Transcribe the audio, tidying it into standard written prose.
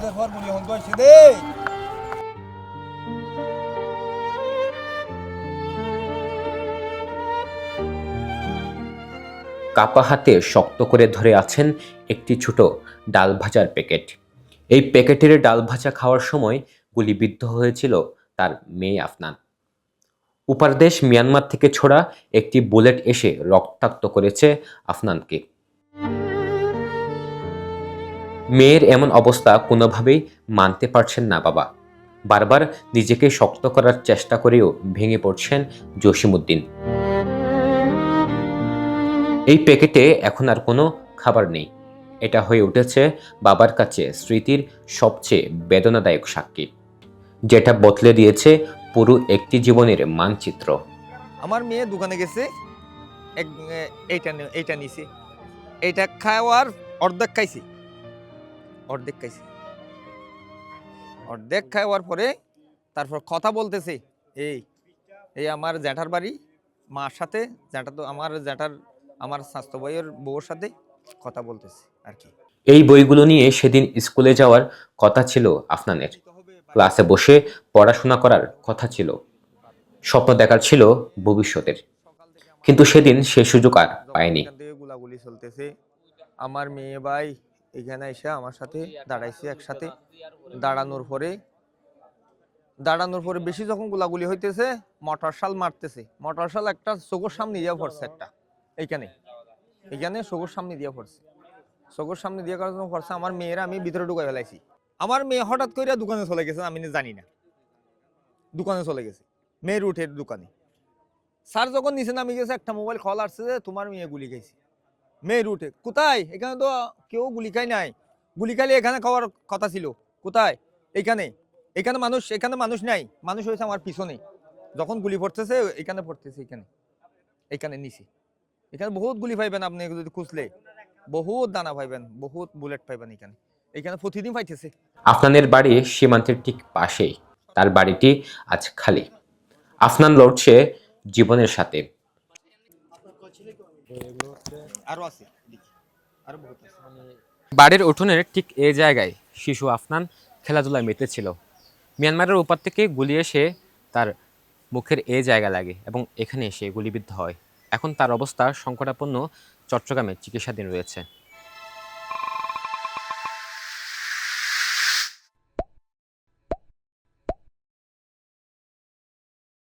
নামাজের পর গুলি হন কইছে দে। কাপা হাতে শক্ত করে ধরে আছেন একটি ছোট ডাল ভাজার প্যাকেট। এই প্যাকেটের ডাল ভাজা খাওয়ার সময় গুলিবিদ্ধ হয়েছিল তার মেয়ে আফনান। উপারদেশ মিয়ানমার থেকে ছোড়া একটি বুলেট এসে রক্তাক্ত করেছে আফনানকে। মেয়ের এমন অবস্থা কোনোভাবেই মানতে পারছেন না বাবা। বারবার নিজেকে শক্ত করার চেষ্টা করেও ভেঙে পড়ছেন জসিমউদ্দিন। এই প্যাকেটে এখন আর কোনো খাবার নেই। এটা হয়ে উঠেছে বাবার কাছে স্মৃতির সবচেয়ে বেদনাদায়ক সাক্ষী, যেটা বদলে দিয়েছে পুরো একটি জীবনের মানচিত্র। আমার মেয়ে দোকানে গেছে, এইটা নিছে, এইটা খাওয়ার অর্ধেক খাইছে, অর্ধেক খাওয়ার পরে তারপর কথা বলতেছে, এই এই আমার জ্যাঠার বাড়ি, মার সাথে, জ্যাঠা তো আমার স্বাস্থ্য ভাইয়ের বউর সাথে কথা বলতেছে আর কি। এই বইগুলো নিয়ে সেদিন স্কুলে যাওয়ার কথা ছিল আফনানের। ক্লাসে বসে পড়াশোনা করার কথা ছিল, স্বপ্ন দেখার ছিল ভবিষ্যতের। কিন্তু সেদিন সে সুযোগ আর পায়নি। গুলাগুলি চলতেছে, আমার মেয়ে ভাই এখানে এসে আমার সাথে দাঁড়াইছে একসাথে। দাঁড়ানোর পরে বেশি যখন গুলাগুলি হইতেছে, মোটরসাল মারতেছে, মোটরসাল একটা চোখের সামনে দিয়ে পড়ছে, একটা এখানে চোখের সামনে দিয়ে পড়ছে, চোখের সামনে দিয়ে যখন পড়ছে, আমার মেয়েরা আমি ভিতরে ঢুকাই ফেলাইছি। আমার মেয়ে হঠাৎ করে দোকানে চলে গেছে, আমি জানি না, দোকানে চলে গেছে, মেয়ের উঠে দোকানে। স্যার যখন নিচে নামে গেছে, একটা মোবাইল কল আসছে যে তোমার মেয়ে গুলি খাইছে। মেয়ের উঠে, কোথায়? এখানে তো কেউ গুলি খাই নাই, গুলি খাইলে এখানে খাওয়ার কথা ছিল, কোথায়? এখানে মানুষ নাই, মানুষ হয়েছে আমার পিছনে, যখন গুলি পড়তেছে এখানে পড়তেছে, এখানে নিচে, এখানে বহুত গুলি পাইবেন আপনি যদি খুঁজলে, বহুত দানা পাইবেন, বহুত বুলেট পাইবেন, এখানে প্রতিদিন পাইতেছে। আফনানের বাড়ি সীমান্তের ঠিক পাশেই। তার বাড়িটি আজ খালি। আফনান লড়ছে জীবনের সাথে। বাড়ির উঠোনের ঠিক এই জায়গায় শিশু আফনান খেলাধুলায় মেতেছিল। মিয়ানমারের ওপার থেকে গুলি এসে তার মুখের এই জায়গা লাগে এবং এখানে এসে গুলিবিদ্ধ হয়। এখন তার অবস্থা সংকটাপন্ন, চট্টগ্রামে চিকিৎসাধীন রয়েছে।